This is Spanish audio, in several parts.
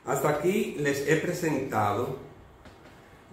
Hasta aquí les he presentado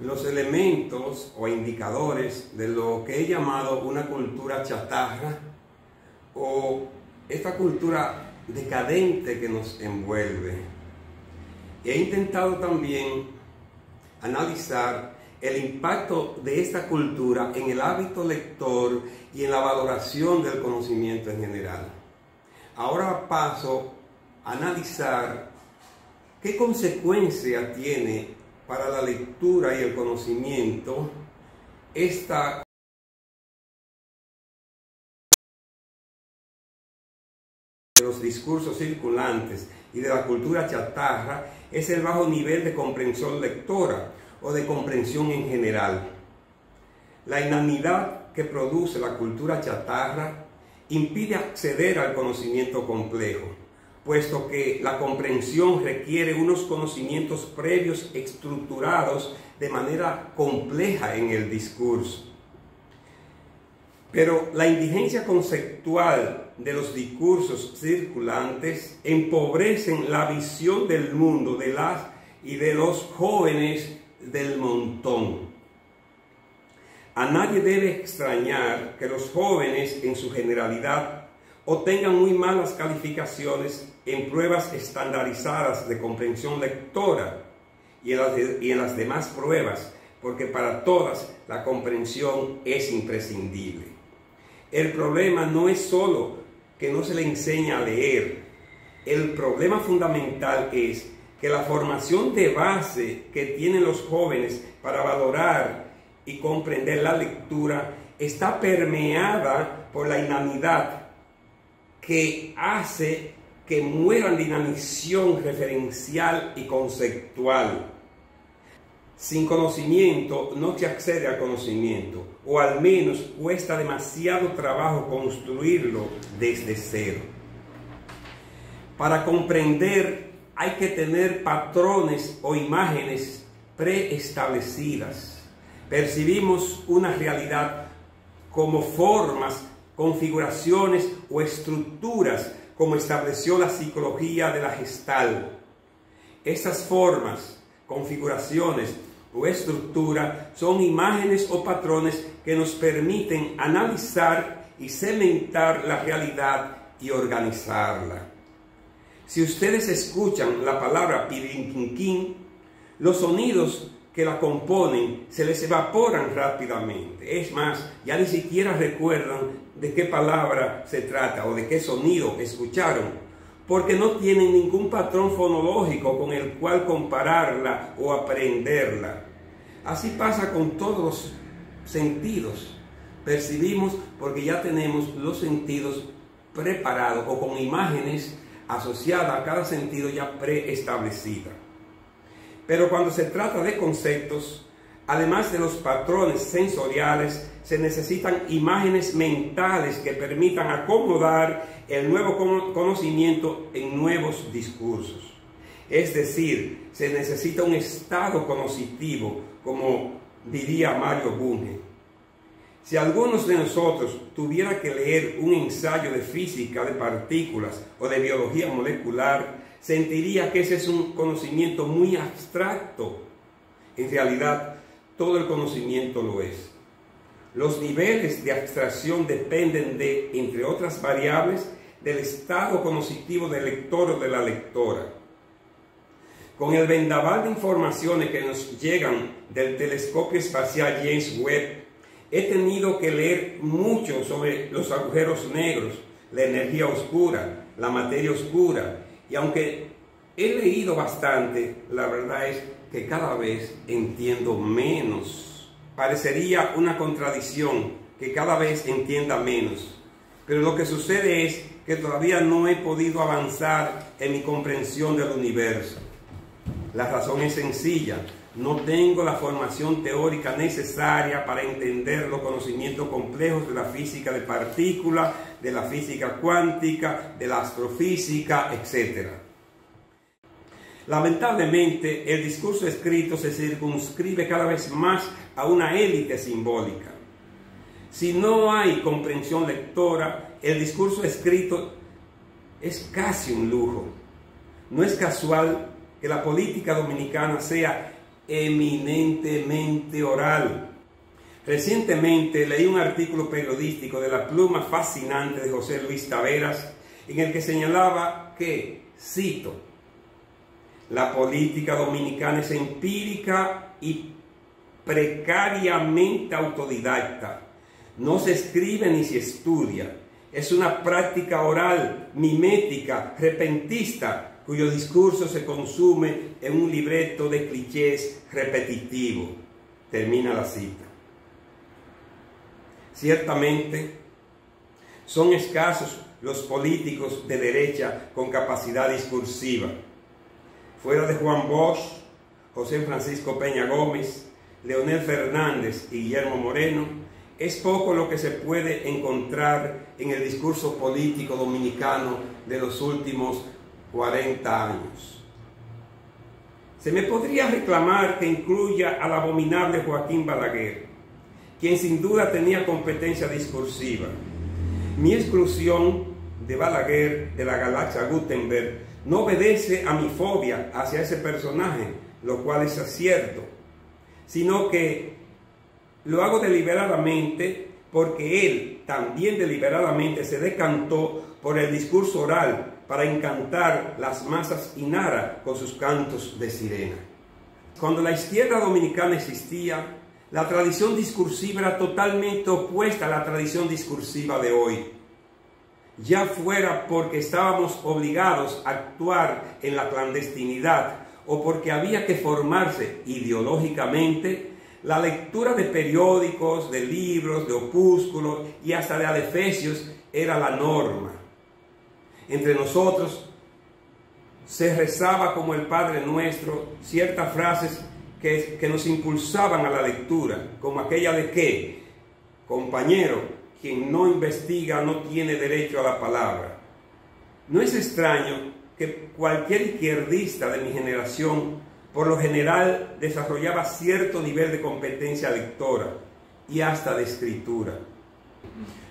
los elementos o indicadores de lo que he llamado una cultura chatarra o esta cultura decadente que nos envuelve. He intentado también analizar el impacto de esta cultura en el hábito lector y en la valoración del conocimiento en general. Ahora paso a analizar qué consecuencia tiene para la lectura y el conocimiento esta de los discursos circulantes y de la cultura chatarra es el bajo nivel de comprensión lectora o de comprensión en general. La inanidad que produce la cultura chatarra impide acceder al conocimiento complejo, puesto que la comprensión requiere unos conocimientos previos estructurados de manera compleja en el discurso. Pero la indigencia conceptual de los discursos circulantes empobrecen la visión del mundo de las y de los jóvenes del montón. A nadie debe extrañar que los jóvenes en su generalidad obtengan muy malas calificaciones en pruebas estandarizadas de comprensión lectora y en las demás pruebas, porque para todas la comprensión es imprescindible. El problema no es solo que no se le enseña a leer. El problema fundamental es que la formación de base que tienen los jóvenes para valorar y comprender la lectura está permeada por la inanidad que hace que mueran de inanición referencial y conceptual. Sin conocimiento no se accede al conocimiento, o al menos cuesta demasiado trabajo construirlo desde cero. Para comprender hay que tener patrones o imágenes preestablecidas. Percibimos una realidad como formas, configuraciones o estructuras, como estableció la psicología de la Gestalt. Estas formas, configuraciones o estructura son imágenes o patrones que nos permiten analizar y cementar la realidad y organizarla. Si ustedes escuchan la palabra pirinquinquín, los sonidos que la componen se les evaporan rápidamente. Es más, ya ni siquiera recuerdan de qué palabra se trata o de qué sonido escucharon, porque no tienen ningún patrón fonológico con el cual compararla o aprenderla. Así pasa con todos los sentidos. Percibimos porque ya tenemos los sentidos preparados o con imágenes asociadas a cada sentido ya preestablecida. Pero cuando se trata de conceptos, además de los patrones sensoriales, se necesitan imágenes mentales que permitan acomodar el nuevo conocimiento en nuevos discursos. Es decir, se necesita un estado cognitivo, como diría Mario Bunge. Si algunos de nosotros tuviera que leer un ensayo de física de partículas o de biología molecular, sentiría que ese es un conocimiento muy abstracto. En realidad, todo el conocimiento lo es. Los niveles de abstracción dependen de, entre otras variables, del estado cognitivo del lector o de la lectora. Con el vendaval de informaciones que nos llegan del telescopio espacial James Webb, he tenido que leer mucho sobre los agujeros negros, la energía oscura, la materia oscura, y aunque he leído bastante, la verdad es que cada vez entiendo menos. Parecería una contradicción que cada vez entienda menos, pero lo que sucede es que todavía no he podido avanzar en mi comprensión del universo. La razón es sencilla: no tengo la formación teórica necesaria para entender los conocimientos complejos de la física de partículas, de la física cuántica, de la astrofísica, etc. Lamentablemente, el discurso escrito se circunscribe cada vez más a una élite simbólica. Si no hay comprensión lectora, el discurso escrito es casi un lujo. No es casual que la política dominicana sea eminentemente oral. Recientemente leí un artículo periodístico de la pluma fascinante de José Luis Taveras, en el que señalaba que, cito, la política dominicana es empírica y precariamente autodidacta. No se escribe ni se estudia. Es una práctica oral, mimética, repentista, cuyo discurso se consume en un libreto de clichés repetitivo. Termina la cita. Ciertamente, son escasos los políticos de derecha con capacidad discursiva. Fuera de Juan Bosch, José Francisco Peña Gómez, Leonel Fernández y Guillermo Moreno, es poco lo que se puede encontrar en el discurso político dominicano de los últimos 40 años. Se me podría reclamar que incluya al abominable Joaquín Balaguer, quien sin duda tenía competencia discursiva. Mi exclusión de Balaguer de la galaxia Gutenberg no obedece a mi fobia hacia ese personaje, lo cual es cierto, sino que lo hago deliberadamente porque él también deliberadamente se decantó por el discurso oral para encantar las masas y Nara con sus cantos de sirena. Cuando la izquierda dominicana existía, la tradición discursiva era totalmente opuesta a la tradición discursiva de hoy. Ya fuera porque estábamos obligados a actuar en la clandestinidad o porque había que formarse ideológicamente, la lectura de periódicos, de libros, de opúsculos y hasta de adefesios era la norma. Entre nosotros se rezaba como el Padre Nuestro ciertas frases que nos impulsaban a la lectura, como aquella de que, compañero, quien no investiga no tiene derecho a la palabra. No es extraño que cualquier izquierdista de mi generación, por lo general, desarrollaba cierto nivel de competencia lectora y hasta de escritura.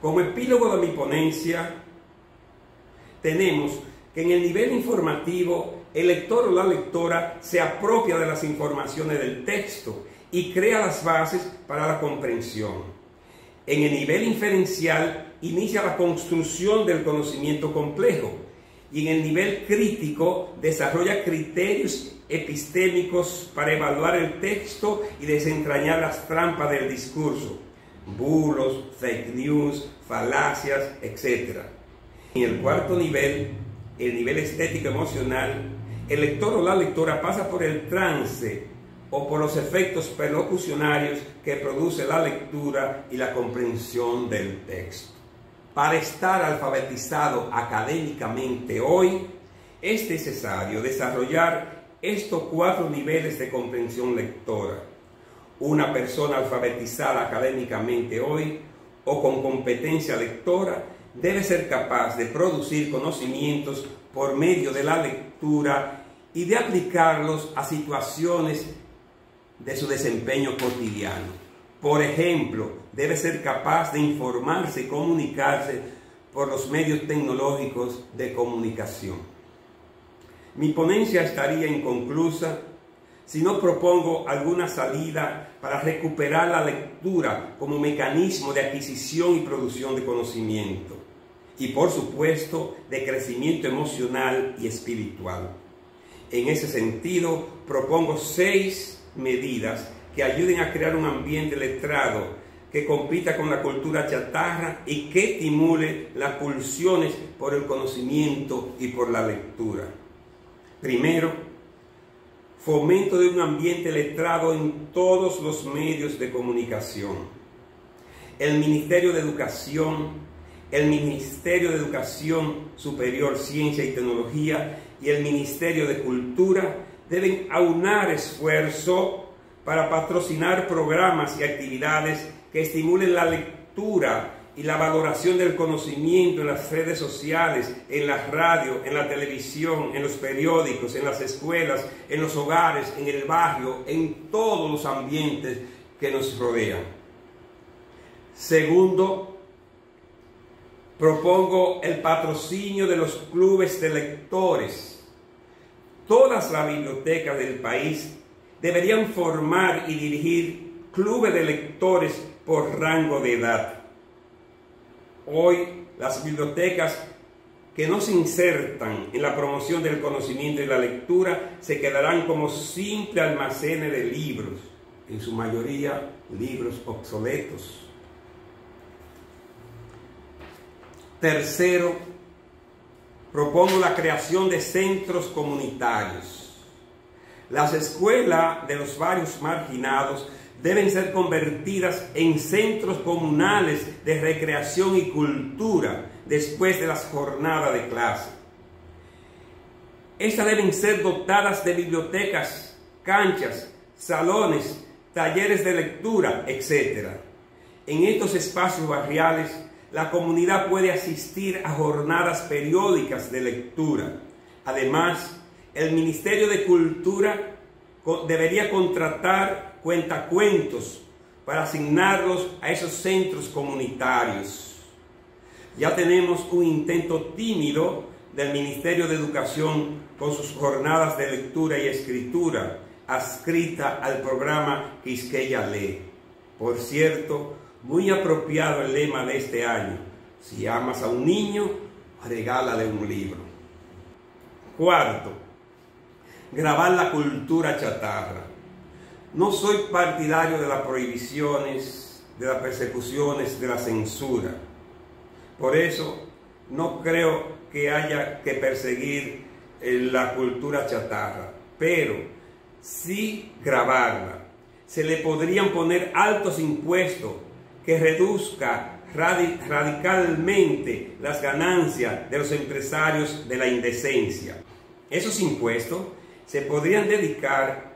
Como epílogo de mi ponencia, tenemos que en el nivel informativo, el lector o la lectora se apropia de las informaciones del texto y crea las bases para la comprensión. En el nivel inferencial, inicia la construcción del conocimiento complejo y en el nivel crítico, desarrolla criterios epistémicos para evaluar el texto y desentrañar las trampas del discurso, bulos, fake news, falacias, etc. En el cuarto nivel, el nivel estético emocional, el lector o la lectora pasa por el trance o por los efectos perlocucionarios que produce la lectura y la comprensión del texto. Para estar alfabetizado académicamente hoy, es necesario desarrollar estos 4 niveles de comprensión lectora. Una persona alfabetizada académicamente hoy o con competencia lectora debe ser capaz de producir conocimientos por medio de la lectura y de aplicarlos a situaciones de su desempeño cotidiano. Por ejemplo, debe ser capaz de informarse y comunicarse por los medios tecnológicos de comunicación. Mi ponencia estaría inconclusa si no propongo alguna salida para recuperar la lectura como mecanismo de adquisición y producción de conocimiento y, por supuesto, de crecimiento emocional y espiritual. En ese sentido, propongo 6 medidas que ayuden a crear un ambiente letrado que compita con la cultura chatarra y que estimule las pulsiones por el conocimiento y por la lectura. Primero, fomento de un ambiente letrado en todos los medios de comunicación. El Ministerio de Educación, el Ministerio de Educación Superior, Ciencia y Tecnología y el Ministerio de Cultura deben aunar esfuerzo para patrocinar programas y actividades que estimulen la lectura y la valoración del conocimiento en las redes sociales, en la radio, en la televisión, en los periódicos, en las escuelas, en los hogares, en el barrio, en todos los ambientes que nos rodean. Segundo, propongo el patrocinio de los clubes de lectores. todas las bibliotecas del país deberían formar y dirigir clubes de lectores por rango de edad. Hoy las bibliotecas que no se insertan en la promoción del conocimiento y la lectura se quedarán como simples almacenes de libros, en su mayoría libros obsoletos. Tercero, propongo la creación de centros comunitarios. Las escuelas de los barrios marginados deben ser convertidas en centros comunales de recreación y cultura después de las jornadas de clase. Estas deben ser dotadas de bibliotecas, canchas, salones, talleres de lectura, etc. En estos espacios barriales, la comunidad puede asistir a jornadas periódicas de lectura. Además, el Ministerio de Cultura debería contratar cuentacuentos para asignarlos a esos centros comunitarios. Ya tenemos un intento tímido del Ministerio de Educación con sus jornadas de lectura y escritura, adscrita al programa Quisqueya Lee. Por cierto, muy apropiado el lema de este año: si amas a un niño, regálale un libro. Cuarto, grabar la cultura chatarra. No soy partidario de las prohibiciones, de las persecuciones, de la censura. Por eso no creo que haya que perseguir la cultura chatarra, pero sí grabarla. Se le podrían poner altos impuestos que reduzca radicalmente las ganancias de los empresarios de la indecencia. Esos impuestos se podrían dedicar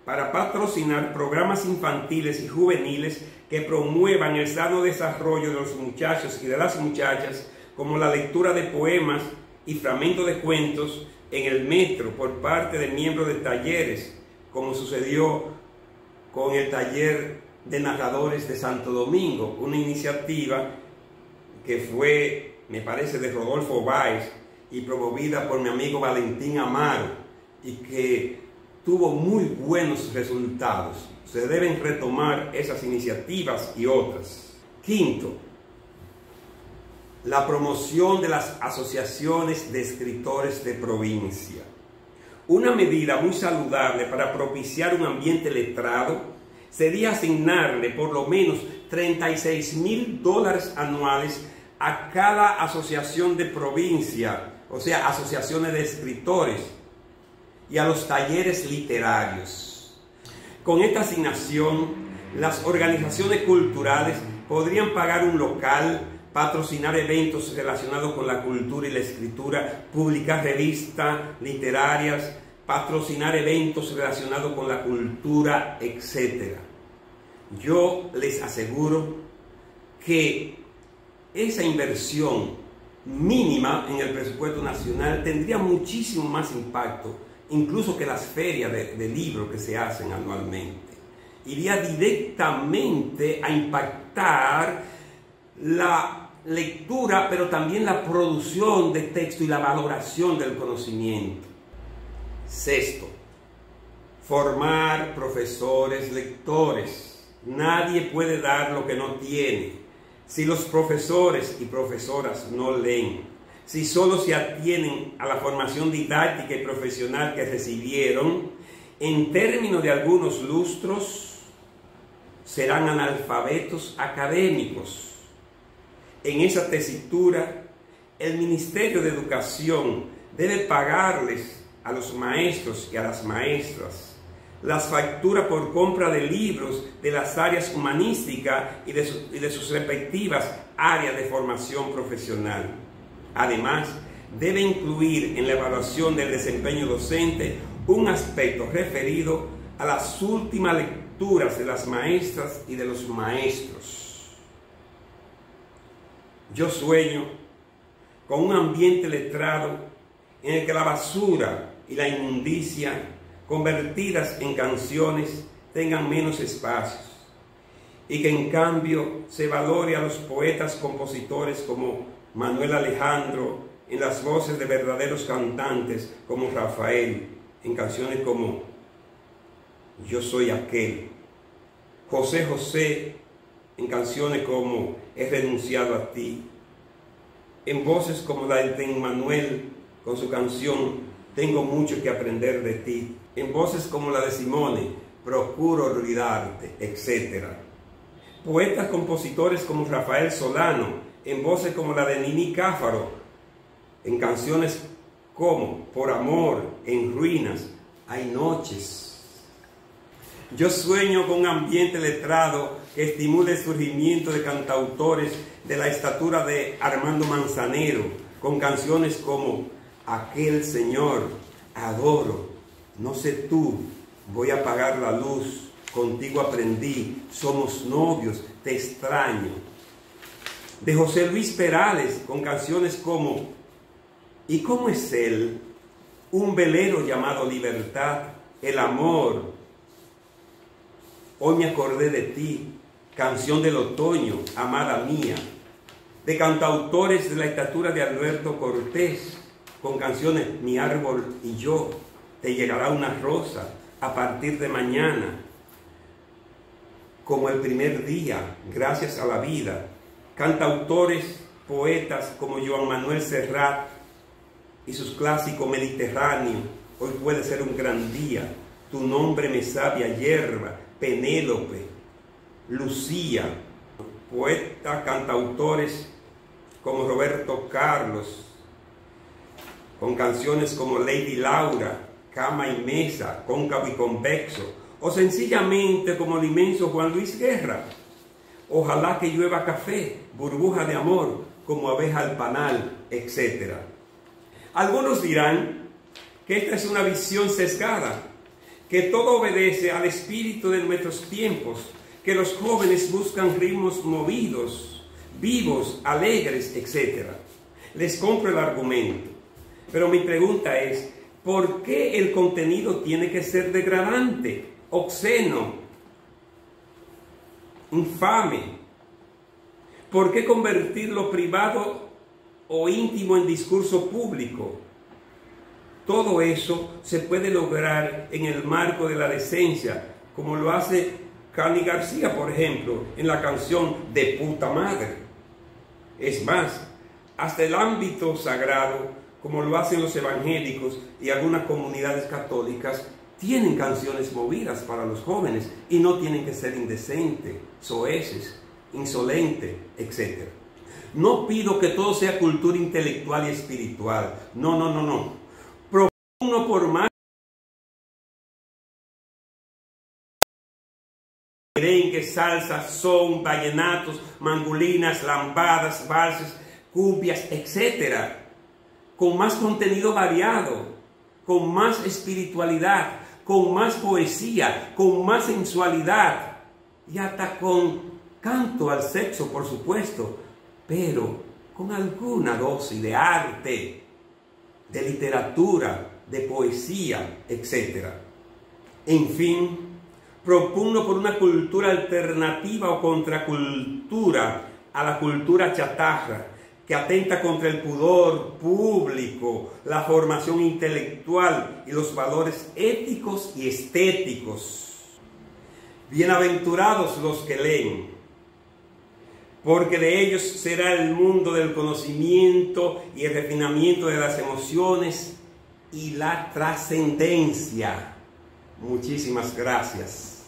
para patrocinar programas infantiles y juveniles que promuevan el sano desarrollo de los muchachos y de las muchachas, como la lectura de poemas y fragmentos de cuentos en el metro por parte de miembros de talleres, como sucedió con el taller de narradores de Santo Domingo, una iniciativa que fue, me parece, de Rodolfo Báez y promovida por mi amigo Valentín Amaro, y que tuvo muy buenos resultados. Se deben retomar esas iniciativas y otras. Quinto, la promoción de las asociaciones de escritores de provincia. Una medida muy saludable para propiciar un ambiente letrado sería asignarle por lo menos $36,000 anuales a cada asociación de provincia, o sea, asociaciones de escritores, y a los talleres literarios. Con esta asignación, las organizaciones culturales podrían pagar un local, patrocinar eventos relacionados con la cultura y la escritura, publicar revistas literarias, patrocinar eventos relacionados con la cultura, etc. Yo les aseguro que esa inversión mínima en el presupuesto nacional tendría muchísimo más impacto, incluso que las ferias de libros que se hacen anualmente. Iría directamente a impactar la lectura, pero también la producción de texto y la valoración del conocimiento. Sexto, formar profesores lectores. Nadie puede dar lo que no tiene. Si los profesores y profesoras no leen, si solo se atienen a la formación didáctica y profesional que recibieron, en términos de algunos lustros, serán analfabetos académicos. En esa tesitura, el Ministerio de Educación debe pagarles a los maestros y a las maestras las facturas por compra de libros de las áreas humanísticas y de sus respectivas áreas de formación profesional. Además, debe incluir en la evaluación del desempeño docente un aspecto referido a las últimas lecturas de las maestras y de los maestros. Yo sueño con un ambiente letrado en el que la basura y la inmundicia convertidas en canciones tengan menos espacios, y que en cambio se valore a los poetas compositores como Manuel Alejandro, en las voces de verdaderos cantantes como Rafael, en canciones como Yo soy aquel. José José en canciones como He renunciado a ti. En voces como la de Emmanuel con su canción Tengo mucho que aprender de ti. En voces como la de Simone, Procuro olvidarte, etc. Poetas compositores como Rafael Solano, en voces como la de Nini Cáfaro, en canciones como Por amor, En ruinas, Hay noches. Yo sueño con un ambiente letrado que estimule el surgimiento de cantautores de la estatura de Armando Manzanero, con canciones como Aquel Señor, Adoro, No sé tú, Voy a apagar la luz, Contigo aprendí, Somos novios, Te extraño. De José Luis Perales, con canciones como ¿Y cómo es él? Un velero llamado libertad, El amor, Hoy me acordé de ti, Canción del otoño, Amada mía. De cantautores de la estatura de Alberto Cortés, con canciones Mi árbol y yo, Te llegará una rosa, A partir de mañana, Como el primer día, Gracias a la vida. Cantautores, poetas como Joan Manuel Serrat y sus clásicos Mediterráneo, Hoy puede ser un gran día, Tu nombre me sabe a hierba, Penélope, Lucía. Poetas, cantautores como Roberto Carlos, con canciones como Lady Laura, Cama y mesa, Cóncavo y convexo, o sencillamente como el inmenso Juan Luis Guerra, Ojalá que llueva café, Burbuja de amor, Como abeja al panal, etc. Algunos dirán que esta es una visión sesgada, que todo obedece al espíritu de nuestros tiempos, que los jóvenes buscan ritmos movidos, vivos, alegres, etc. Les compro el argumento, pero mi pregunta es, ¿por qué el contenido tiene que ser degradante, obsceno, infame? ¿Por qué convertir lo privado o íntimo en discurso público? Todo eso se puede lograr en el marco de la decencia, como lo hace Cani García, por ejemplo, en la canción De puta madre. Es más, hasta el ámbito sagrado, como lo hacen los evangélicos y algunas comunidades católicas, tienen canciones movidas para los jóvenes y no tienen que ser indecentes, soeces, insolentes, etc. No pido que todo sea cultura intelectual y espiritual. No. Uno por más merengue, salsa, son, vallenatos, mangulinas, lambadas, valses, cumbias, etc. Con más contenido variado, con más espiritualidad, con más poesía, con más sensualidad y hasta con canto al sexo, por supuesto, pero con alguna dosis de arte, de literatura, de poesía, etc. En fin, propugno por una cultura alternativa o contracultura a la cultura chatarra, que atenta contra el pudor público, la formación intelectual y los valores éticos y estéticos. Bienaventurados los que leen, porque de ellos será el mundo del conocimiento y el refinamiento de las emociones y la trascendencia. Muchísimas gracias.